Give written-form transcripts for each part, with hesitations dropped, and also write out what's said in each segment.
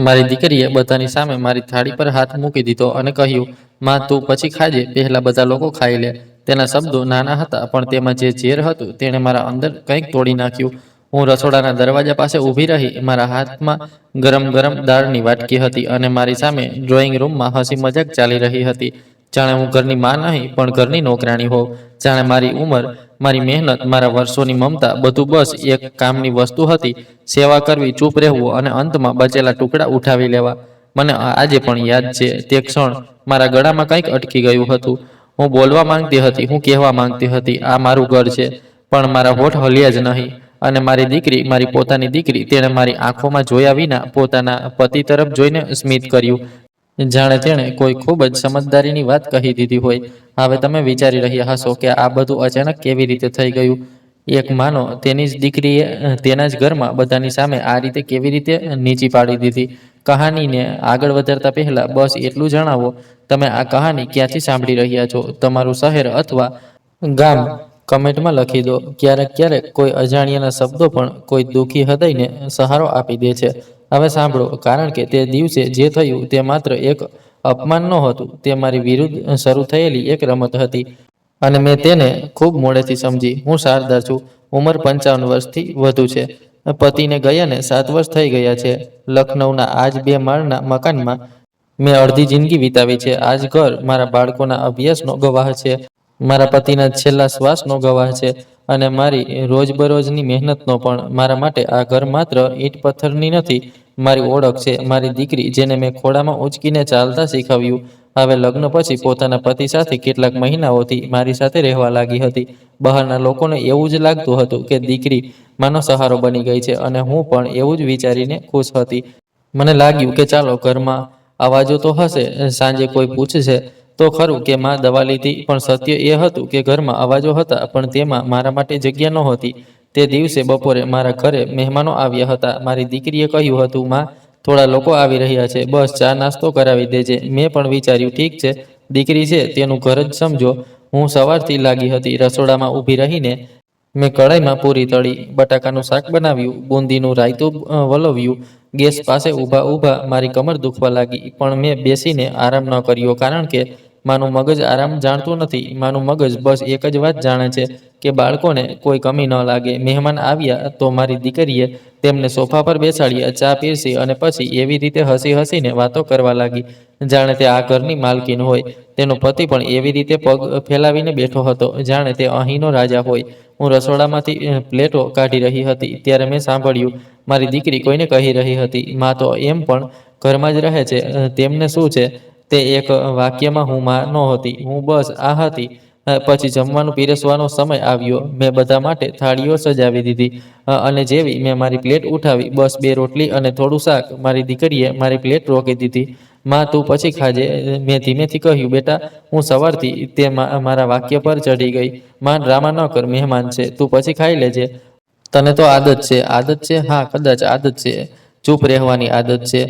મારી દીકરીએ બધાની સામે મારી થાળી પર હાથ મૂકી દીધો અને કહ્યું, માં તું પછી ખાજે, પહેલા બધા લોકો ખાઈ લે. તેના શબ્દો નાના હતા, પણ તેમાં જે ઝેર હતું તેણે મારા અંદર કંઈક તોડી નાખ્યું. હું રસોડાના દરવાજા પાસે ઊભી રહી. મારા હાથમાં ગરમ ગરમ દાળની વાટકી હતી અને મારી સામે ડ્રોઈંગ રૂમમાં હસી મજાક ચાલી રહી હતી. જાણે હું ઘરની માં નહીં પણ ઘરની નોકરાણી હોઉં. જાણે મારી ઉંમર, મારી મહેનત, મારા વર્ષોની મમતા બધું બસ એક કામની વસ્તુ હતી: સેવા કરવી, ચૂપ રહેવું અને અંતમાં બચેલા ટુકડા ઉઠાવી લેવા. મને આજે પણ યાદ છે તે ક્ષણ. મારા ગળામાં કંઈક અટકી ગયું હતું. હું બોલવા માંગતી હતી, હું કહેવા માંગતી હતી, આ મારું ઘર છે, પણ મારા હોઠ હલ્યા જ નહીં. અને મારી દીકરી, મારી પોતાની દીકરી, તેણે મારી આંખોમાં જોયા વિના પોતાના પતિ તરફ જોઈને સ્મિત કર્યું, જાણે તેણે કોઈ ખૂબ જ સમજદારીની વાત કહી દીધી હોય. હવે તમે વિચારી રહ્યા હશો કે આ બધું અચાનક કેવી રીતે થઈ ગયું. એક માનો તેની જ દીકરીએ તેના જ ઘરમાં બધાની સામે આ રીતે કેવી રીતે નીચી પાડી દીધી. કહાનીને આગળ વધારતા પહેલા બસ એટલું જણાવો, તમે આ કહાની ક્યાંથી સાંભળી રહ્યા છો? તમારું શહેર અથવા ગામ કમેન્ટમાં લખી દો. ક્યારેક ક્યારેક કોઈ અજાણ્યાના શબ્દો પણ કોઈ દુઃખી હૃદયને સહારો આપી દે છે. હવે સાંભળો, કારણ કે તે દિવસે જે થયું તે માત્ર એક અપમાન નહોતું, તે મારી વિરુદ્ધ શરૂ થયેલી એક રમત હતી. અને મેં તેને ખૂબ મોડેથી સમજી. હું શારદા છું. ઉંમર 55 વર્ષથી વધુ છે. પતિને ગયાને 7 વર્ષ થઈ ગયા છે. લખનૌના આજ 2 માળના મકાનમાં મેં અડધી જિંદગી વિતાવી છે. આજ ઘર મારા બાળકોના અભ્યાસનો ગવાહ છે, મારા પતિના છેલ્લા શ્વાસનો ગવાહ છે, અને મારી રોજબરોજની મહેનતનો પણ. મારા માટે આ ઘર માત્ર ઈંટ પથ્થરની નથી, મારી ઓળખ છે. મારી દીકરી, જેને મેં ખોળામાં ઊંચકીને ચાલતા શીખવ્યું, હવે લગ્ન પછી પોતાના પતિ સાથે કેટલાક મહિનાઓથી મારી સાથે રહેવા લાગી હતી. બહારના લોકોને એવું જ લાગતું હતું કે દીકરી માનો સહારો બની ગઈ છે, અને હું પણ એવું જ વિચારીને ખુશ હતી. મને લાગ્યું કે ચાલો, ઘરમાં અવાજો તો હશે, સાંજે કોઈ પૂછશે તો ખરું કે માં દવા લીધી. પણ સત્ય એ હતું કે ઘરમાં અવાજો હતા, પણ તેમાં મારા માટે જગ્યા નહોતી. તે દિવસે બપોરે મારા ઘરે મહેમાનો આવ્યા હતા. મારી દીકરીએ કહ્યું હતું, માં, થોડા લોકો આવી રહ્યા છે, બસ ચા નાસ્તો કરાવી દેજે. મેં પણ વિચાર્યું, ઠીક છે, દીકરી છે, તેનું ઘર જ સમજો. હું સવારથી લાગી હતી. રસોડામાં ઊભી રહીને મેં કઢાઈમાં પૂરી તળી, બટાકાનું શાક બનાવ્યું, બુંદીનું રાયતું વલોવ્યું. ગેસ પાસે ઊભા ઊભા મારી કમર દુખવા લાગી, પણ મેં બેસીને આરામ ન કર્યો, કારણ કે માનું મગજ આરામ જાણતું નથી. માનું મગજ બસ એક જ વાત જાણે છે કે બાળકોને કોઈ કમી ન લાગે. મહેમાન આવ્યા તો મારી દીકરીએ તેમને સોફા પર બેસાડ્યા, ચા પીરસી અને પછી એવી રીતે હસી હસીને વાતો કરવા લાગી, જાણે તે આ ઘરની માલકીન હોય. તેનો પતિ પણ એવી રીતે પગ ફેલાવીને બેઠો હતો, જાણે તે અહીંનો રાજા હોય. હું રસોડામાંથી પ્લેટો કાઢી રહી હતી ત્યારે મેં સાંભળ્યું, મારી દીકરી કોઈને કહી રહી હતી, માં તો એમ પણ ઘરમાં જ રહે છે, તેમને શું છે? તે એક વાક્યમાં હું માં નહોતી, હું બસ આ હતી. પછી જમવાનું પીરસવાનો સમય આવ્યો. મેં બધા માટે થાળીઓ સજાવી દીધી, અને જેવી મેં મારી પ્લેટ ઉઠાવી, બસ 2 રોટલી અને થોડું શાક, મારી દીકરીએ મારી પ્લેટ રોકી દીધી. માં, તું પછી ખાજે. મેં ધીમેથી કહ્યું, બેટા, હું સવારથી તે મારા વાક્ય પર ચડી ગઈ. માં, ડ્રામા ન કર, મહેમાન છે, તું પછી ખાઈ લેજે. તને તો આદત છે. આદત છે? હા, કદાચ આદત છે. ચૂપ રહેવાની આદત છે,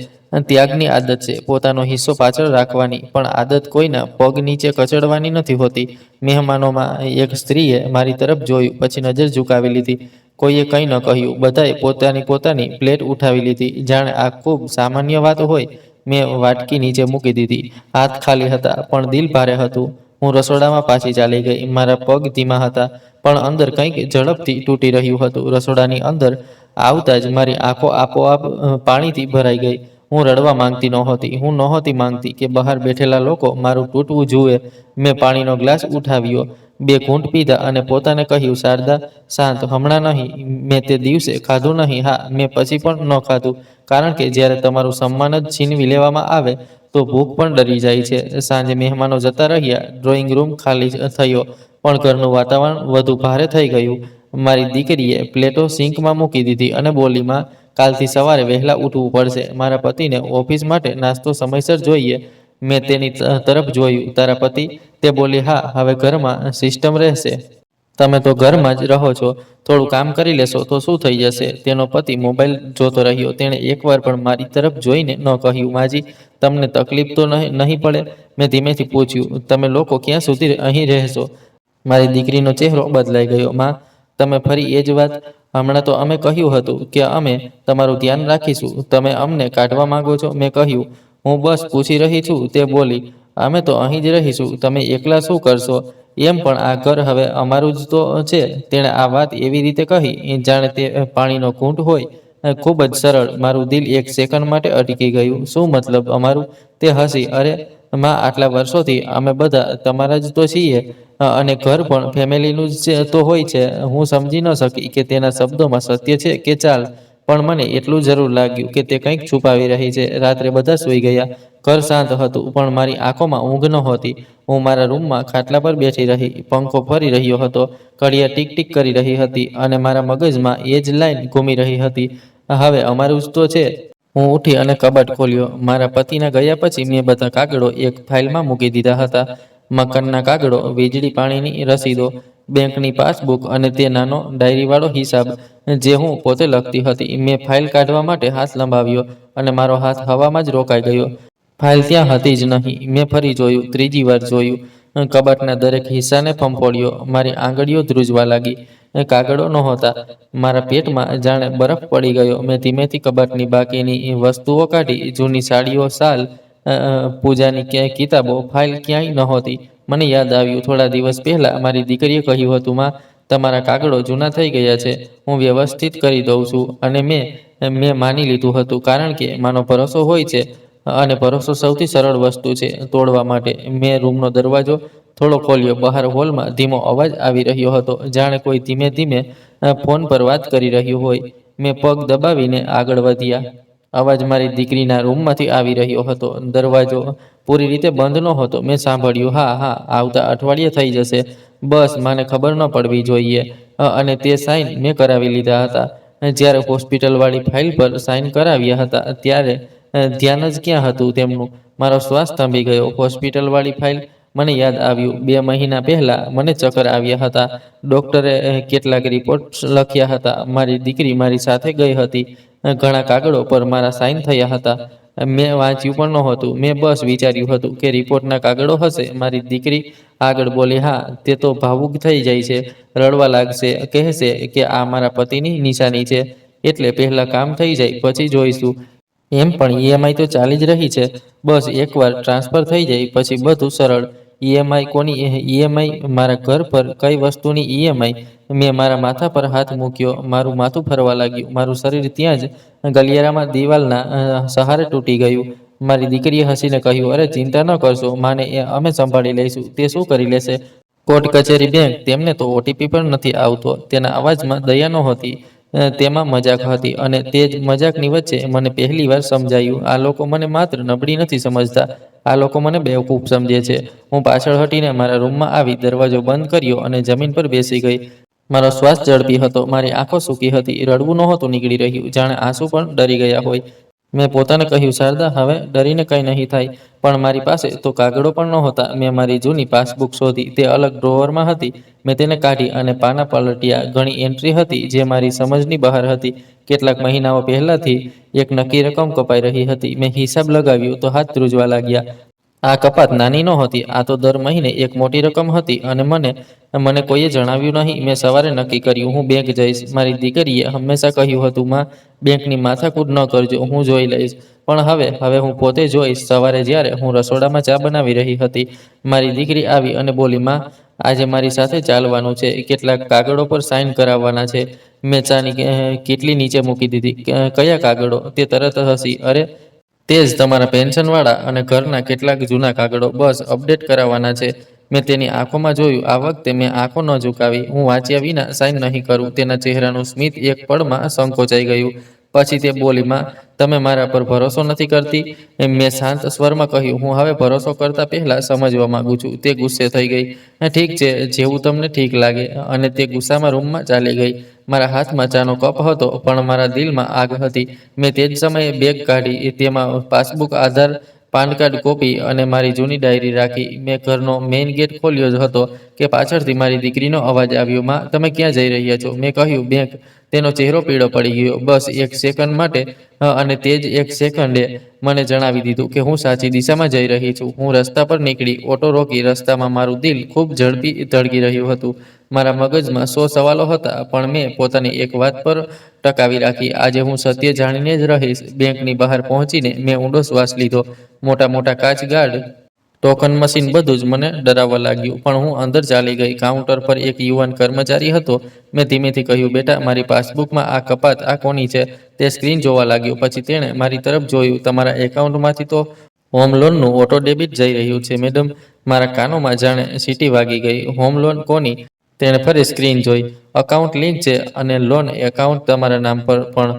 ત્યાગની આદત છે, પોતાનો હિસ્સો પાછળ રાખવાની. પણ આદત કોઈના પગ નીચે કચડવાની નથી હોતી. મહેમાનોમાં એક સ્ત્રીએ મારી તરફ જોયું, પછી નજર ઝુકાવી લીધી. કોઈએ કંઈ ન કહ્યું. બધાએ પોતાની પોતાની પ્લેટ ઉઠાવી લીધી, જાણે આ ખૂબ સામાન્ય વાત હોય. મેં વાટકી નીચે મૂકી દીધી. હાથ ખાલી હતા, પણ દિલ ભારે હતું. હું રસોડામાં પાછી ચાલી ગઈ. મારા પગ ધીમા હતા, પણ અંદર કંઈક ઝડપથી તૂટી રહ્યું હતું. રસોડાની અંદર આવતા જ મારી આંખો આપોઆપ પાણીથી ભરાઈ ગઈ. હું રડવા માંગતી નહોતી. હું નહોતી માંગતી કે બહાર બેઠેલા લોકો મારું તૂટવું જુએ. મેં પાણીનો ગ્લાસ ઉઠાવ્યો, 2 ઘૂંટ પીધા અને પોતાને કહ્યું, શારદા, શાંત, હમણાં નહીં. મેં તે દિવસે ખાધું નહીં. હા, મેં પછી પણ ન ખાધું, કારણ કે જ્યારે તમારું સન્માન જ છીનવી લેવામાં આવે તો ભૂખ પણ ડરી જાય છે. સાંજે મહેમાનો જતા રહ્યા. ડ્રોઈંગ રૂમ ખાલી થયો, પણ ઘરનું વાતાવરણ વધુ ભારે થઈ ગયું. મારી દીકરીએ પ્લેટો સિંકમાં મૂકી દીધી અને બોલી, માં, કાલથી સવારે વહેલા ઉઠવું પડશે. મારા પતિને ઓફિસ માટે નાસ્તો સમયસર જોઈએ. મેં તેની તરફ જોયું. તારા પતિ? તે બોલી, હા, હવે ઘરમાં સિસ્ટમ રહેશે. તમે તો ઘરમાં જ રહો છો, થોડું કામ કરી લેશો તો શું થઈ જશે? તેનો પતિ મોબાઈલ જોતો રહ્યો. તેણે એકવાર પણ મારી તરફ જોઈને ન કહ્યું, માજી, તમને તકલીફ તો નહીં પડે? મેં ધીમેથી પૂછ્યું, તમે લોકો ક્યાં સુધી અહીં રહેશો? મારી દીકરીનો ચહેરો બદલાઈ ગયો. માં, તમે ફરી એ જ વાત? હમણાં તો અમે કહ્યું હતું કે અમે તમારું ધ્યાન રાખીશું, તમે અમને કાઢવા માંગો છો? મેં કહ્યું, હું બસ પૂછી રહી છું. તે બોલી, અમે તો અહીં જ રહીશું, તમે એકલા શું કરશો? એમ પણ આ ઘર હવે અમારું જ તો છે. તેણે આ વાત એવી રીતે કહી જાણે તે પાણીનો ઘૂંટ હોય. ખૂબ જ સરળ. મારું દિલ એક સેકન્ડ માટે અટકી ગયું. શું મતલબ અમારું? તે હસી. અરે માં, આટલા વર્ષોથી અમે બધા તમારા જ તો છીએ. અને ઘર પણ ફેમિલીનું જ તો હોય છે. હું સમજી ન શકી કે તેના શબ્દોમાં સત્ય છે કે ચાલ, પણ મને એટલું જરૂર લાગ્યું કે તે કંઈક છુપાવી રહી છે. રાત્રે બધા સૂઈ ગયા. ઘર શાંત હતું, પણ મારી આંખોમાં ઊંઘ નહોતી. હું મારા રૂમમાં ખાટલા પર બેઠી રહી. પંખો ફરી રહ્યો હતો, ઘડિયાળ ટીક ટીક કરી રહી હતી, અને મારા મગજમાં એ જ લાઈન ઘૂમી રહી હતી, હવે અમારું જ તો છે. હું ઉઠી અને કબાટ ખોલ્યો. મારા પતિના ગયા પછી મેં બધા કાગળો એક ફાઇલમાં મૂકી દીધા હતા. મકાનના કાગળો, વીજળી પાણીની રસીદો, બેંકની પાસબુક અને તે નાનો ડાયરીવાળો હિસાબ જે હું પોતે લખતી હતી. મેં ફાઇલ કાઢવા માટે હાથ લંબાવ્યો અને મારો હાથ હવામાં જ રોકાઈ ગયો. ફાઇલ ત્યાં હતી જ નહીં. મેં ફરી જોયું, ત્રીજી વાર જોયું. કબાટના દરેક હિસ્સાને ફંફોડ્યો. મારી આંગળીઓ ધ્રુજવા લાગી. કાગળો નહોતા. મારા પેટમાં જાણે બરફ પડી ગયો. મેં ધીમેથી કબાટની બાકીની વસ્તુઓ કાઢી. જૂની સાડીઓ, શાલ, પૂજાની કિતાબો. ફાઇલ ક્યાંય નહોતી. મને યાદ આવ્યું, થોડા દિવસ પહેલા મારી દીકરીએ કહ્યું હતું, માં, તમારા કાગળો જૂના થઈ ગયા છે, હું વ્યવસ્થિત કરી દઉં છું. અને મેં માની લીધું હતું, કારણ કે માનો ભરોસો હોય છે. અને ભરોસો સૌથી સરળ વસ્તુ છે તોડવા માટે. મેં રૂમનો દરવાજો થોડો ખોલ્યો. બહાર હોલમાં ધીમો અવાજ આવી રહ્યો હતો, જાણે કોઈ ધીમે ધીમે ફોન પર વાત કરી રહ્યું હોય. મેં પગ દબાવીને આગળ વધ્યા. અવાજ મારી દીકરીના રૂમમાંથી આવી રહ્યો હતો. દરવાજો પૂરી રીતે બંધ નહોતો. મેં સાંભળ્યું, હા હા, આવતા અઠવાડિયે થઈ જશે. બસ માને ખબર ન પડવી જોઈએ. અને તે સાઇન મેં કરાવી લીધા હતા. જ્યારે હોસ્પિટલવાળી ફાઇલ પર સાઇન કરાવ્યા હતા, ત્યારે ધ્યાન જ ક્યાં હતું તેમનું? મારો શ્વાસ થંભી ગયો. હોસ્પિટલવાળી ફાઇલ? મને યાદ આવ્યું, 2 મહિના પહેલા મને ચક્કર આવ્યા હતા. ડોક્ટરે કેટલાક રિપોર્ટ્સ લખ્યા હતા. મારી દીકરી મારી સાથે ગઈ હતી. ઘણા કાગળો પર મારા સાઇન થયા હતા. મેં વાંચ્યું પણ નહોતું. મેં બસ વિચાર્યું હતું કે રિપોર્ટના કાગળો હશે. મારી દીકરી આગળ બોલી, હા, તે તો ભાવુક થઈ જાય છે, રડવા લાગશે, કહેશે કે આ મારા પતિની નિશાની છે. એટલે પહેલા કામ થઈ જાય પછી જોઈશું. એમ પણ ઈએમઆઈ તો ચાલી જ રહી છે. બસ એકવાર ટ્રાન્સફર થઈ જાય પછી બધું સરળ. ઈએમઆઈ? કોની ઈએમઆઈ? મારા ઘર પર કઈ વસ્તુની ઈએમઆઈ? મેં મારા માથા પર હાથ મૂક્યો. મારું માથું ફરવા લાગ્યું. મારું શરીર ત્યાં જ ગલિયારામાં દિવાલના સહારે તૂટી ગયું. મારી દીકરીએ હસીને કહ્યું, અરે ચિંતા ન કરશો, માને અમે સંભાળી લઈશું. તે શું કરી લેશે? કોર્ટ કચેરી, બેંક, તેમને તો ઓટીપી પણ નથી આવતો. તેના અવાજમાં દયા નહોતી, તેમાં મજાક હતી. અને તે જ મજાકની વચ્ચે મને પહેલીવાર સમજાયું, આ લોકો મને માત્ર નબળી નથી સમજતા, આ લોકો મને બેવકૂફ સમજે છે. હું પાછળ હટીને મારા રૂમમાં આવી, દરવાજો બંધ કર્યો અને જમીન પર બેસી ગઈ. મારો શ્વાસ ઝડપી હતો, મારી આંખો સૂકી હતી. રડવું નહોતું નીકળી રહ્યું, જાણે આંસુ પણ ડરી ગયા હોય. મેં પોતાને કહ્યું, શારદા, હવે ડરીને કંઈ નહીં થાય. પણ મારી પાસે તો કાગળો પણ નહોતા. મેં મારી જૂની પાસબુક શોધી. તે અલગ ડ્રોવરમાં હતી. મેં તેને કાઢી અને પાના પલટ્યા. ઘણી એન્ટ્રી હતી જે મારી સમજની બહાર હતી. કેટલાક મહિનાઓ પહેલાથી એક નક્કી રકમ કપાઈ રહી હતી. મેં હિસાબ લગાવ્યો તો હાથ ધ્રુજવા લાગ્યા. આ કપાત નાની નહોતી, આ તો દર મહિને એક મોટી રકમ હતી. અને મને કોઈએ જણાવ્યું નહીં. મેં સવારે નક્કી કર્યું, હું બેંક જઈશ. મારી દીકરીએ હંમેશા કહ્યું હતું, માં, બેંકની માથાકૂટ ન કરજો, હું જોઈ લઈશ. પણ હવે હું પોતે જોઈશ. સવારે જ્યારે હું રસોડામાં ચા બનાવી રહી હતી, મારી દીકરી આવી અને બોલી, માં, આજે મારી સાથે ચાલવાનું છે, કેટલાક કાગળો પર સાઇન કરાવવાના છે. મેં ચાની કીટલી નીચે મૂકી દીધી. કયા કાગળો? તે તરત હસી. અરે, તે જ તમારા પેન્શનવાળા અને ઘરના કેટલાક જૂના કાગળો. બસ અપડેટ કરાવવાના છે. મેં તેની આંખોમાં જોયું. આ વખતે મેં આંખો ન ઝુકાવી. હું વાંચ્યા વિના સાઇન નહીં કરું. તેના ચહેરાનું સ્મિત એક પળમાં સંકોચાઈ ગયું. પછી તે બોલી, માં, તમે મારા પર ભરોસો નથી કરતી? મેં શાંત સ્વરમાં કહ્યું, હું હવે ભરોસો કરતા પહેલા સમજવા માંગુ છું. તે ગુસ્સે થઈ ગઈ. ઠીક છે, જેવું તમને ઠીક લાગે. અને તે ગુસ્સામાં રૂમમાં ચાલી ગઈ. મારા હાથમાં ચાનો કપ હતો, પણ મારા દિલમાં આગ હતી. મેં તે જ સમયે બેગ કાઢી. તેમાં પાસબુક, આધાર, પાન કાર્ડ કોપી અને મારી જૂની ડાયરી રાખી. મેં ઘરનો મેઇન ગેટ ખોલ્યો જ હતો કે પાછળથી મારી દીકરીનો અવાજ આવ્યો, માં, તમે ક્યાં જઈ રહ્યા છો? મેં કહ્યું, બેંક. તેનો ચહેરો પીળો પડી ગયો. બસ એક સેકન્ડ માટે અને તે જ એક સેકન્ડે મને જણાવી દીધું કે હું સાચી દિશામાં જઈ રહી છું. હું રસ્તા પર નીકળી, ઓટો રોકી. રસ્તામાં મારું દિલ ખૂબ ઝડપી ધડકી રહ્યું હતું. મારા મગજમાં 100 સવાલો હતા, પણ મેં પોતાની એક વાત પર ટકાવી રાખી. આજે હું સત્ય જાણીને જ રહીશ. બેંકની બહાર પહોંચીને મેં ઊંડો શ્વાસ લીધો. મોટા મોટા કાચ ગાર્ડ, ટોકન મશીન બધું જ મને ડરાવવા લાગ્યું. પણ હું અંદર ચાલી ગઈ. કાઉન્ટર પર એક યુવાન કર્મચારી હતો. મેં ધીમેથી કહ્યું, બેટા, મારી પાસબુકમાં આ કપાત આ કોની છે? તે સ્ક્રીન જોવા લાગ્યો. પછી તેણે મારી તરફ જોયું. તમારા એકાઉન્ટમાંથી તો હોમ લોનનું ઓટો ડેબિટ જઈ રહ્યું છે, મેડમ. મારા કાનોમાં જાણે સીટી વાગી ગઈ. હોમ લોન કોની? તેણે ફરી સ્ક્રીન જોઈ. અકાઉન્ટ લિંક છે અને લોન એકાઉન્ટ તમારા નામ પર. પણ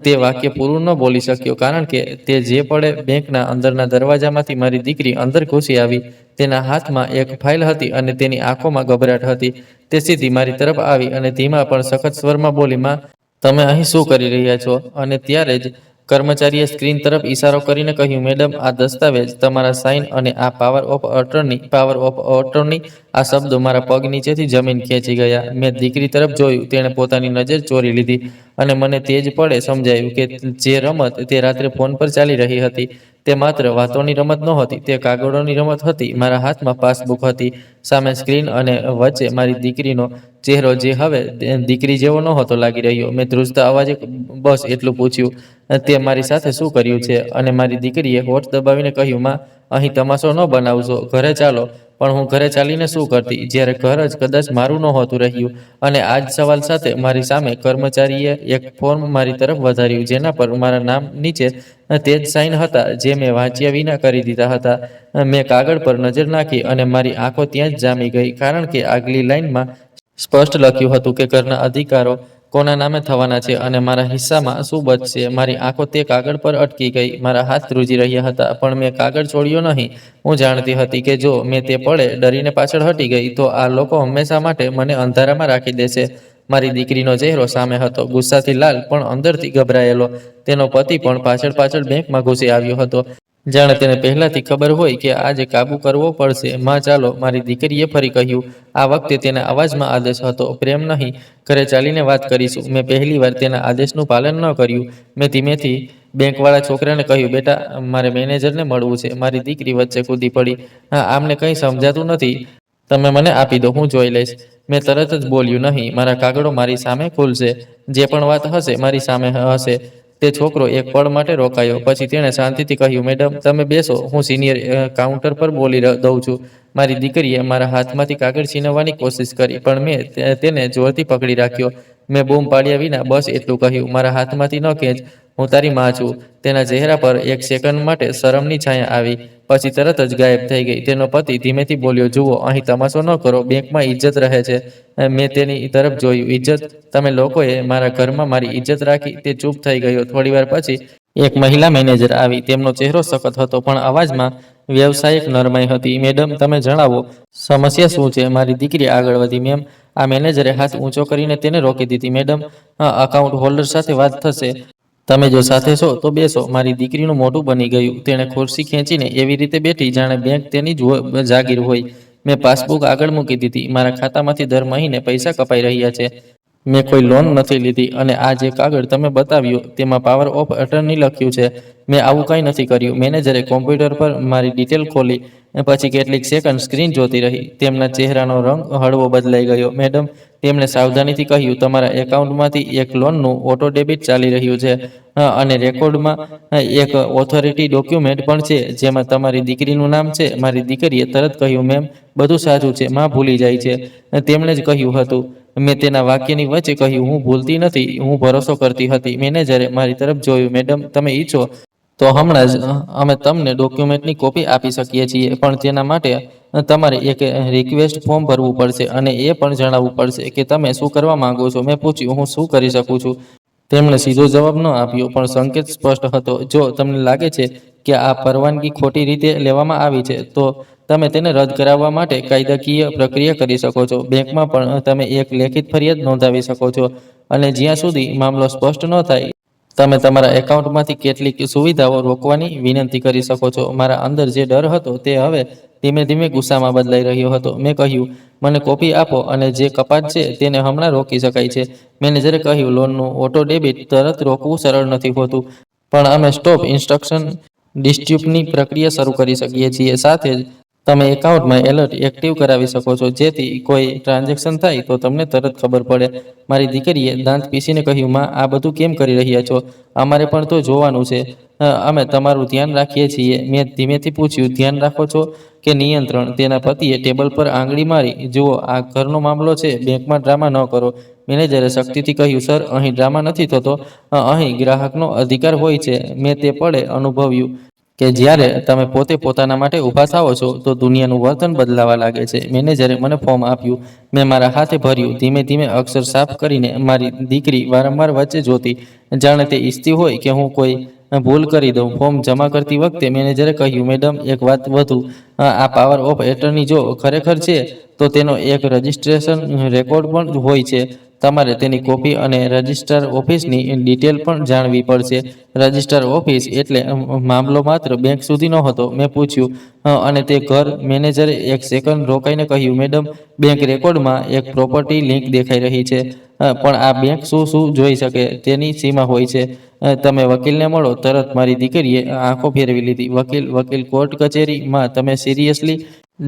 તે વાક્ય પૂરું ન બોલી શક્યો, કારણ કે તે જે પળે બેંકના અંદરના દરવાજામાંથી મારી દીકરી અંદર ઘૂસી આવી. તેના હાથમાં એક ફાઇલ હતી અને તેની આંખોમાં ગભરાટ હતી. તે સીધી મારી તરફ આવી અને ધીમા પણ સખત સ્વરમાં બોલી, માં, તમે અહીં શું કરી રહ્યા છો? અને ત્યારે જ કર્મચારીએ સ્ક્રીન તરફ ઈશારો કરીને કહ્યું, મેડમ, આ દસ્તાવેજ, તમારા સાઇન અને આ power of attorney. Power of attorney. આ શબ્દો મારા પગ નીચેથી જમીન ખેંચી ગયા. મેં દીકરી તરફ જોયું. તેણે પોતાની નજર ચોરી લીધી અને મને તે જ પળે સમજાયું કે જે રમત તે રાત્રે ફોન પર ચાલી રહી હતી, તે માત્ર વાતોની રમત નહોતી, તે કાગળોની રમત હતી. મારા હાથમાં પાસબુક હતી, સામે સ્ક્રીન અને વચ્ચે મારી દીકરીનો ચહેરો, જે હવે દીકરી જેવો નહોતો લાગી રહ્યો. મેં ધ્રુજતા અવાજે બસ એટલું પૂછ્યું, તે મારી સાથે શું કર્યું છે? અને મારી દીકરીએ હોઠ દબાવીને કહ્યું, માં, અહીં તમાશો ન બનાવશો, ઘરે ચાલો. પણ હું ઘરે ચાલીને શું કરતી, જ્યારે ઘર જ કદાચ મારું નહોતું રહ્યું? અને આ જ સવાલ સાથે મારી સામે કર્મચારીએ એક ફોર્મ મારી તરફ વધાર્યું, જેના પર મારા નામ નીચે તે જ સાઇન હતા જે મેં વાંચ્યા વિના કરી દીધા હતા. મેં કાગળ પર નજર નાખી અને મારી આંખો ત્યાં જ જામી ગઈ, કારણ કે આગલી લાઇનમાં સ્પષ્ટ લખ્યું હતું કે ઘરના અધિકારો કોના નામે થવાના છે અને મારા હિસ્સામાં શું બચશે. મારી આંખો તે કાગળ પર અટકી ગઈ. મારા હાથ ધ્રુજી રહ્યા હતા, પણ મેં કાગળ છોડ્યો નહીં. હું જાણતી હતી કે જો મેં તે પળે ડરીને પાછળ હટી ગઈ, તો આ લોકો હંમેશા માટે મને અંધારામાં રાખી દેશે. મારી દીકરીનો ચહેરો સામે હતો, ગુસ્સાથી લાલ પણ અંદરથી ગભરાયેલો. તેનો પતિ પણ પાછળ પાછળ બેંકમાં ઘૂસી આવ્યો હતો, જાણે તેને પહેલાથી ખબર હોય કે આજે કાબૂ કરવો પડશે. માં, ચાલો, મારી દીકરીએ ફરી કહ્યું. આ વખતે તેના અવાજમાં આદેશ હતો, પ્રેમ નહીં. ઘરે ચાલીને વાત કરીશું. મેં પહેલીવાર તેના આદેશનું પાલન ન કર્યું. મેં ધીમેથી બેંકવાળા છોકરાને કહ્યું, બેટા, મારે મેનેજરને મળવું છે. મારી દીકરી વચ્ચે કૂદી પડી, હા, આમને કંઈ સમજાતું નથી. તમે મને આપી દો, હું જોઈ લઈશ. મેં તરત જ બોલ્યું, નહીં, મારા કાગળો મારી સામે ખુલશે. જે પણ વાત હશે મારી સામે હશે. તે છોકરો એક પળ માટે રોકાયો. પછી તેણે શાંતિથી કહ્યું, મેડમ, તમે બેસો, હું સિનિયર કાઉન્ટર પર બોલી દઉં છું. મારી દીકરીએ મારા હાથમાંથી કાગળ છીનવવાની કોશિશ કરી, પણ મેં તેને જોરથી પકડી રાખ્યો. મેં બૂમ પાડ્યા વિના બસ એટલું કહ્યું, મારા હાથમાંથી ન ખેંચ, હું તારી માં છું. તેના ચહેરા પર એક સેકન્ડ માટે શરમની છાયા આવી, પછી તરત જ ગાયબ થઈ ગઈ. તેનો પતિ ધીમેથી બોલ્યો, જુઓ, અહીં તમાશો ન કરો, બેંકમાં ઇજ્જત રહે છે. મેં તેની તરફ જોયું. ઇજ્જત? તમે લોકોએ મારા ઘરમાં મારી ઇજ્જત રાખી. તે ચૂપ થઈ ગયો. થોડીવાર પછી એક મહિલા મેનેજર આવી. તેમનો ચહેરો સખત હતો, પણ અવાજમાં વ્યવસાયિક નરમાઈ હતી. મેડમ, તમે જણાવો, સમસ્યા શું છે? મારી દીકરી આગળ વધી. મેમ, આ મેનેજરે હાથ ઊંચો કરીને તેને રોકી દીધી. મેડમ, અકાઉન્ટ હોલ્ડર સાથે વાત થશે. તમે જો સાથે છો તો બેસો. મારી દીકરીનું મોઢું બની ગયું. તેણે ખુરશી ખેંચીને એવી રીતે બેઠી જાણે બેંક તેની જ જાગીર હોય. મેં પાસબુક આગળ મૂકી દીધી. મારા ખાતામાંથી દર મહિને પૈસા કપાઈ રહ્યા છે. મેં કોઈ લોન નથી લીધી. અને આ જે કાગળ તમે બતાવ્યો, તેમાં પાવર ઓફ અટર્ની લખ્યું છે. મેં આવું કંઈ નથી કર્યું. મેનેજરે કોમ્પ્યુટર પર મારી ડિટેલ ખોલી. પછી કેટલીક સેકન્ડ સ્ક્રીન જોતી રહી. તેમના ચહેરાનો રંગ હળવો બદલાઈ ગયો. મેડમ, તેમણે સાવધાનીથી કહ્યું, તમારા એકાઉન્ટમાંથી એક લોનનું ઓટો ડેબિટ ચાલી રહ્યું છે અને રેકોર્ડમાં એક ઓથોરિટી ડોક્યુમેન્ટ પણ છે જેમાં તમારી દીકરીનું નામ છે. મારી દીકરીએ તરત કહ્યું, મેમ, બધું સાચું છે. માં ભૂલી જાય છે. તેમણે જ કહ્યું હતું. મેં તેના વાક્યની વચ્ચે કહ્યું, હું ભૂલતી નથી, હું ભરોસો કરતી હતી. મેનેજરે મારી તરફ જોયું. મેડમ, તમે ઈચ્છો તો હમણાં જ અમે તમને ડોક્યુમેન્ટની કોપી આપી શકીએ છીએ, પણ તેના માટે તમારે એક રિક્વેસ્ટ ફોર્મ ભરવું પડશે અને એ પણ જણાવવું પડશે કે તમે શું કરવા માંગો છો. મેં પૂછ્યું, હું શું કરી શકું છું? તેમણે સીધો જવાબ ન આપ્યો, પણ સંકેત સ્પષ્ટ હતો. જો તમને લાગે છે કે આ પરવાનગી ખોટી રીતે લેવામાં આવી છે, તો તમે તેને રદ કરાવવા માટે કાયદાકીય પ્રક્રિયા કરી શકો છો. બેંકમાં પણ તમે એક લેખિત ફરિયાદ નોંધાવી શકો છો. અને જ્યાં સુધી મામલો સ્પષ્ટ ન થાય, તમે તમારા એકાઉન્ટમાંથી કેટલીક સુવિધાઓ રોકવાની વિનંતી કરી શકો છો. મારા અંદર જે ડર હતો તે હવે ધીમે ધીમે ગુસ્સામાં બદલાઈ રહ્યો હતો. મેં કહ્યું, મને કોપી આપો અને જે કપાત છે તેને હમણાં રોકી શકાય છે. મેનેજરે કહ્યું, લોનનું ઓટો ડેબિટ તરત રોકવું સરળ નથી હોતું, પણ અમે સ્ટોપ ઇન્સ્ટ્રક્શન ડિસ્પ્યુટની પ્રક્રિયા શરૂ કરી શકીએ છીએ. સાથે જ તમે એકાઉન્ટમાં એલર્ટ એક્ટિવ કરાવી શકો છો, જેથી કોઈ ટ્રાન્ઝેક્શન થાય તો તમને તરત ખબર પડે. મારી દીકરીએ દાંત પીસીને કહ્યું, માં, આ બધું કેમ કરી રહ્યા છો? અમારે પણ તો જોવાનું છે. અમે તમારું ધ્યાન રાખીએ છીએ. મેં ધીમેથી પૂછ્યું, ધ્યાન રાખો છો કે નિયંત્રણ? તેના પતિએ ટેબલ પર આંગળી મારી, જુઓ, આ ઘરનો મામલો છે, બેંકમાં ડ્રામા ન કરો. મેનેજરે શક્તિથી કહ્યું, સર, અહીં ડ્રામા નથી થતો. અહીં ગ્રાહકનો અધિકાર હોય છે. મેં તે પળે અનુભવ્યું કે જ્યારે તમે પોતે પોતાના માટે ઊભા થાઓ છો તો દુનિયાનું વર્તન બદલાવા લાગે છે. મેનેજરે મને ફોર્મ આપ્યું. મેં મારા હાથે ભર્યું. ધીમે ધીમે અક્ષર સાફ કરીને મારી દીકરી વારંવાર વચ્ચે જોતી, જાણે તે ઈચ્છતી હોય કે હું કોઈ ભૂલ કરી દઉં. ફોર્મ જમા કરતી વખતે મેનેજરે કહ્યું, મેડમ, એક વાત વધુ, આ પાવર ઓફ એટર્ની જો ખરેખર છે તો તેનો એક રજિસ્ટ્રેશન રેકોર્ડ પણ હોય છે. તમારે તેની કોપી અને રજિસ્ટ્રાર ઓફિસની ડિટેલ પણ જાણવી પડશે. રજિસ્ટ્રાર ઓફિસ એટલે મામલો માત્ર બેંક સુધી નહોતો. મેં પૂછ્યું, અને તે ઘર? મેનેજરે એક સેકન્ડ રોકાઈને કહ્યું, મેડમ, બેંક રેકોર્ડમાં એક પ્રોપર્ટી લિંક દેખાઈ રહી છે, પણ આ બેંક શું શું જોઈ શકે તેની સીમા હોય છે. તમે વકીલને મળો. તરત મારી દીકરીએ આંખો ફેરવી લીધી. વકીલ? વકીલ? કોર્ટ કચેરી? માં, તમે સિરિયસલી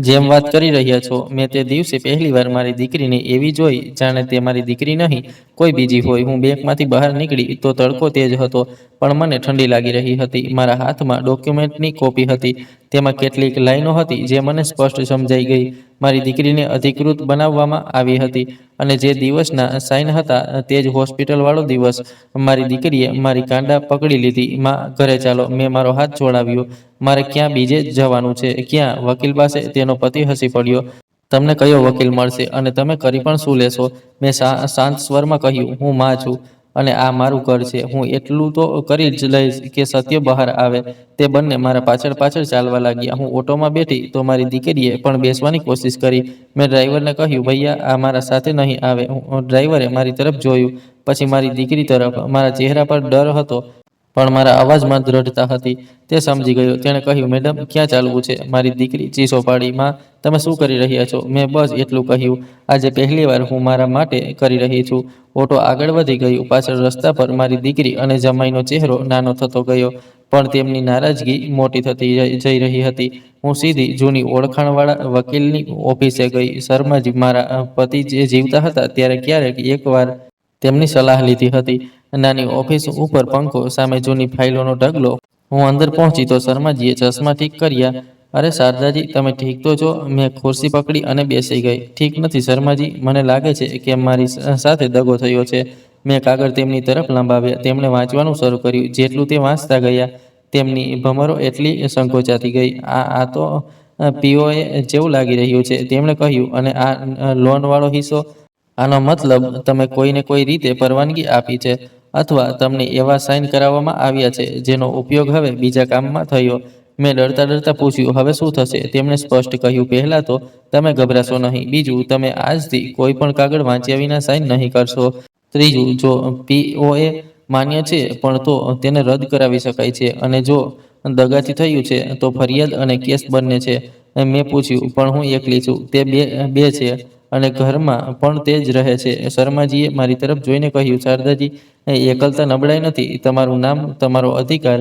જેમ વાત કરી રહ્યા છો? મેં તે દિવસે પહેલીવાર મારી દીકરીને એવી જોઈ જાણે તે મારી દીકરી નહીં, કોઈ બીજી હોય. હું બેંકમાંથી બહાર નીકળી તો તડકો તેજ હતો, પણ મને ઠંડી લાગી રહી હતી. મારા હાથમાં ડોક્યુમેન્ટની કોપી હતી. તેમાં કેટલીક લાઈનો હતી જે મને સ્પષ્ટ સમજાઈ ગઈ. મારી દીકરીને અધિકૃત બનાવવામાં આવી હતી, અને જે દિવસના સાઇન હતા તે જ હોસ્પિટલવાળો દિવસ. મારી દીકરીએ મારી કાંડા પકડી લીધી. માં, ઘરે ચાલો. મેં મારો હાથ જોડાવ્યો. મારે ક્યાં બીજે જવાનું છે? ક્યાં? વકીલ પાસે. તેનો પતિ હસી પડ્યો. તમને કયો વકીલ મળશે અને તમે કરી પણ શું લેશો? મેં શાંત સ્વરમાં કહ્યું, હું માં છું અને આ મારું ઘર છે. હું એટલું તો કરી જ લઈશ કે સત્ય બહાર આવે. તે બંને મારા પાછળ પાછળ ચાલવા લાગ્યા. હું ઓટોમાં બેઠી તો મારી દીકરીએ પણ બેસવાની કોશિશ કરી. મેં ડ્રાઈવરને કહ્યું, ભૈયા, આ મારા સાથે નહીં આવે. ડ્રાઈવરે મારી તરફ જોયું, પછી મારી દીકરી તરફ. મારા ચહેરા પર ડર હતો, પણ મારા અવાજમાં દ્રઢતા હતી. તે સમજી ગયો. તેણે કહ્યું, મેડમ, ક્યાં ચાલવું છે? મારી દીકરી ચીસો પાડી, માં, તમે શું કરી રહ્યા છો? મેં બસ એટલું કહ્યું. આજે પહેલીવાર હું મારા માટે કરી રહી છું. ઓટો આગળ વધી ગયું. પાછળ રસ્તા પર મારી દીકરી અને જમાઈનો ચહેરો નાનો થતો ગયો, પણ તેમની નારાજગી મોટી થતી જઈ રહી હતી. હું સીધી જૂની ઓળખાણવાળા વકીલની ઓફિસે ગઈ. શર્માજી મારા પતિ જે જીવતા હતા ત્યારે ક્યારેક એકવાર તેમની સલાહ લીધી હતી. નાની ઓફિસ, ઉપર પંખો, સામે જૂની ફાઇલોનો ઢગલો. હું અંદર પહોંચી તો શર્માજીએ ચશ્મા ઠીક કર્યા. અરે શારદાજી, તમે ઠીક તો છો? મેં ખુરશી પકડી અને બેસી ગઈ. ઠીક નથી શર્માજી, મને લાગે છે કે મારી સાથે દગો થયો છે. મેં કાગળ તેમની તરફ લંબાવ્યા. તેમણે વાંચવાનું શરૂ કર્યું. જેટલું તે વાંચતા ગયા તેમની ભમરો એટલી સંકોચાતી ગઈ. આ તો પીઓએ જેવું લાગી રહ્યું છે, તેમણે કહ્યું. અને આ લોનવાળો હિસ્સો? આનો મતલબ તમે કોઈને કોઈ રીતે પરવાનગી આપી છે, અથવા તમને એવા સાઇન કરાવવામાં આવ્યા છે જેનો ઉપયોગ હવે બીજા કામમાં થયો. મેં ડરતા ડરતા પૂછ્યું, હવે શું થશે? તેમણે સ્પષ્ટ કહ્યું, પહેલાં તો તમે ગભરાશો નહીં. બીજું, તમે આજથી કોઈ પણ કાગળ વાંચ્યા વિના સાઇન નહીં કરશો. ત્રીજું, જો પીઓએ માન્ય છે પણ તો તેને રદ કરાવી શકાય છે, અને જો દગાથી થયું છે તો ફરિયાદ અને કેસ બંને છે. મેં પૂછ્યું, પણ હું એકલી છું. તે બે છે, અને ઘરમાં પણ તે જ રહે છે. શર્માજીએ મારી તરફ જોઈને કહ્યું, શારદાજી, એકલતા નબળાઈ નથી. તમારું નામ, તમારો અધિકાર,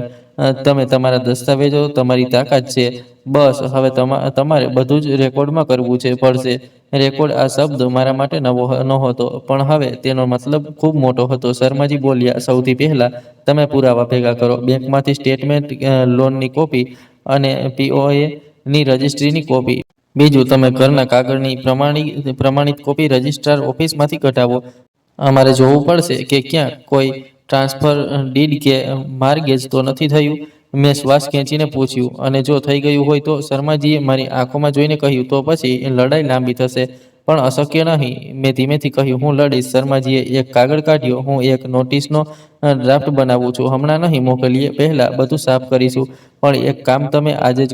તમે તમારા દસ્તાવેજો, તમારી તાકાત છે. બસ હવે તમારે બધું જ રેકોર્ડમાં કરવું પડશે. રેકોર્ડ, આ શબ્દ મારા માટે નવો નહોતો, પણ હવે તેનો મતલબ ખૂબ મોટો હતો. શર્માજી બોલ્યા, સૌથી પહેલા તમે પુરાવા ભેગા કરો. બેંકમાંથી સ્ટેટમેન્ટ, લોનની કોપી અને પીઓએ ની રજિસ્ટ્રીની કોપી. બીજું, તમે ઘરના કાગળની પ્રમાણિત કોપી રજિસ્ટ્રાર ઓફિસમાંથી કઢાવો. અમારે જોવું પડશે કે ક્યાં કોઈ ટ્રાન્સફર ડીડ કે માર્ગેજ તો નથી થયું. મેં શ્વાસ ખેંચીને પૂછ્યું, અને જો થઈ ગયું હોય તો? શર્માજીએ મારી આંખોમાં જોઈને કહ્યું, તો પછી લડાઈ લાંબી થશે, પણ અશક્ય નહીં. મેં ધીમેથી કહ્યું, હું લડીશ. શર્માજીએ એક કાગળ કાઢ્યો. હું એક નોટિસનો ડ્રાફ્ટ બનાવું છું. હમણાં નહીં મોકલીએ, પહેલાં બધું સાફ કરીશું. પણ એક કામ તમે આજે જ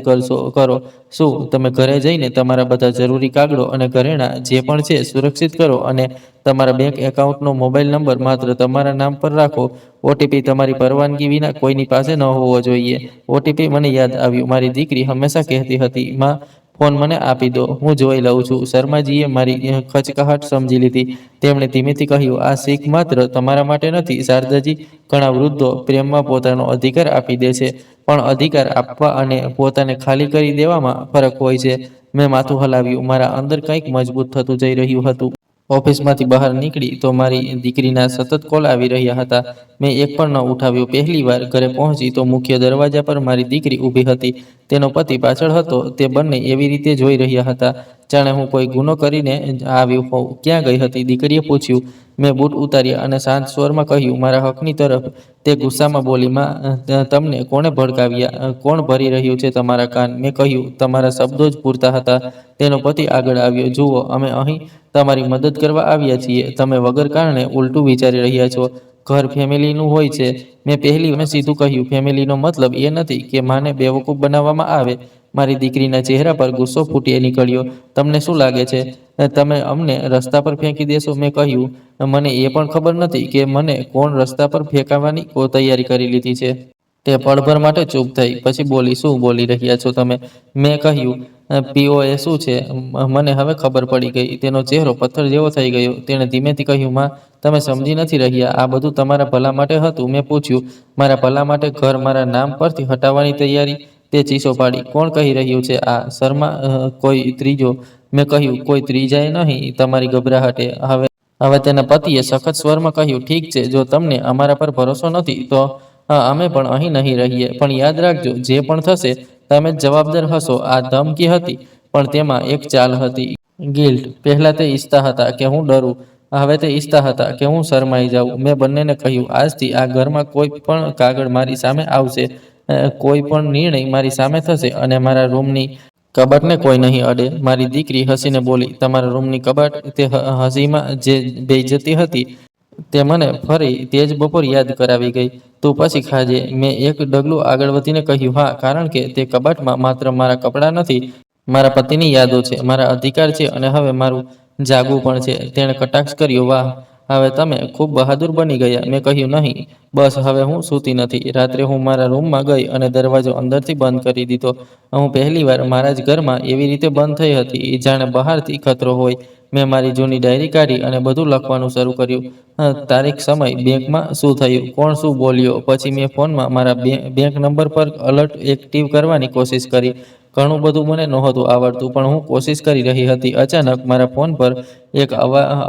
કરો. શું? તમે ઘરે જઈને તમારા બધા જરૂરી કાગળો અને ઘરેણાં જે પણ છે સુરક્ષિત કરો, અને તમારા બેંક એકાઉન્ટનો મોબાઈલ નંબર માત્ર તમારા નામ પર રાખો. ઓટીપી તમારી પરવાનગી વિના કોઈની પાસે ન હોવો જોઈએ. ઓટીપી? મને યાદ આવ્યું. મારી દીકરી હંમેશા કહેતી હતી, માં, ફોન મને આપી દો, હું જોઈ લઉં છું. શર્માજીએ મારી ખચકાહટ સમજી લીધી. તેમણે ધીમેથી કહ્યું, આ શીખ માત્ર તમારા માટે નથી, શારદાજી. ઘણા વૃદ્ધો પ્રેમમાં પોતાનો અધિકાર આપી દે છે, પણ અધિકાર આપવા અને પોતાને ખાલી કરી દેવામાં ફરક હોય છે. મેં માથું હલાવ્યું. મારા અંદર કંઈક મજબૂત થતું જઈ રહ્યું હતું. ઓફિસમાંથી બહાર નીકળી તો મારી દીકરીના સતત કોલ આવી રહ્યા હતા. મેં એક પણ ન ઉઠાવ્યો. પહેલી વાર ઘરે પહોંચી તો મુખ્ય દરવાજા પર મારી દીકરી ઊભી હતી. તેનો પતિ પાછળ હતો. તે બંને એવી રીતે જોઈ રહ્યા હતા, જાણે હું કોઈ ગુનો કરીને આવ્યો હોઉં. ક્યાં ગઈ હતી? દીકરીએ પૂછ્યું. મેં બૂટ ઉતાર્યા અને શાંત સ્વરમાં કહ્યું, મારા હકની તરફ. તે ગુસ્સામાં બોલી, માં, તમને કોણે ભડકાવ્યા? કોણ ભરી રહ્યું છે તમારા કાન? મેં કહ્યું, તમારા શબ્દો જ પૂરતા હતા. તેનો પતિ આગળ આવ્યો. જુઓ, અમે અહીં તમારી મદદ કરવા આવ્યા છીએ. તમે વગર કારણે ઉલટું વિચારી રહ્યા છો. ઘર ફેમિલીનું હોય છે. મેં સીધું કહ્યું, ફેમિલીનો મતલબ એ નથી કે માને બેવકૂફ બનાવવામાં આવે. મારી દીકરીના ચહેરા પર ગુસ્સો ફૂટી નીકળ્યો. તમને શું લાગે છે તમે અમને રસ્તા પર ફેંકી દેશો? મેં કહ્યું, મને એ પણ ખબર નથી કે મને કોણ રસ્તા પર ફેંકાવાની તૈયારી કરી લીધી છે. તે પળભર માટે ચૂપ થઈ. પછી બોલી, શું બોલી રહ્યા છો તમે? મેં કહ્યું, પીઓએ શું છે? મને હવે ખબર પડી ગઈ. તેનો ચહેરો પથ્થર જેવો થઈ ગયો. તેણે ધીમેથી કહ્યું, માં, તમે સમજી નથી રહ્યા. આ બધું તમારા ભલા માટે હતું. મેં પૂછ્યું, મારા ભલા માટે? ઘર મારા નામ પરથી હટાવવાની તૈયારી? તે ચીસો પાડી. કોણ કહી રહ્યું છે આ? શર્મા, કોઈ ત્રીજો. મેં કહ્યું, કોઈ ત્રીજાએ નહીં, તમારી ગભરાહટે. હવે તેના પતિએ સખત સ્વરમાં કહ્યું, ઠીક છે, જો તમને અમારા પર ભરોસો નથી તો અમે પણ અહીં નહીં રહીએ. પણ યાદ રાખજો, જે પણ થશે તમે જ જવાબદાર હશો. આ ધમકી હતી, પણ તેમાં એક ચાલ હતી. ગિલ્ટ. પહેલા તે ઈચ્છતા હતા કે હું ડરું. હવે તે ઈચ્છતા હતા કે હું શરમાઈ જાઉં. મેં બંનેને કહ્યું, આજથી આ ઘરમાં કોઈ પણ કાગળ મારી સામે આવશે, કોઈ પણ નિર્ણય મારી સામે થશે, અને મારા રૂમની કબાટને કોઈ નહીં અડે. મારી દીકરી હસીને બોલી, તમારા રૂમની કબાટ? તે હસીમાં જે બેઇજ્જતી હતી તે મને ફરી તે જ બપોર યાદ કરાવી ગઈ. તું પછી ખાજે. મેં એક ડગલું આગળ વધીને કહ્યું, હા, કારણ કે તે કબાટમાં માત્ર મારા કપડાં નથી, મારા પતિની યાદો છે, મારા અધિકાર છે, અને હવે મારું જાગવું પણ છે. તેણે કટાક્ષ કર્યો, વાહ, હવે તમે ખૂબ બહાદુર બની ગયા. મેં કહ્યું, નહીં, બસ હવે હું સૂતી નથી. રાત્રે હું મારા રૂમમાં ગઈ અને દરવાજો અંદરથી બંધ કરી દીધો. હું પહેલીવાર મારા જ ઘરમાં એવી રીતે બંધ થઈ હતી, જાણે બહારથી ખતરો હોય. મેં મારી જૂની ડાયરી કાઢી અને બધું લખવાનું શરૂ કર્યું. તારીખ, સમય, બેંકમાં શું થયું, કોણ શું બોલ્યો. પછી મેં ફોનમાં મારા બેંક નંબર પર અલર્ટ એક્ટિવ કરવાની કોશિશ કરી. ઘણું બધું મને નહોતું આવડતું, પણ હું કોશિશ કરી રહી હતી. અચાનક મારા ફોન પર એક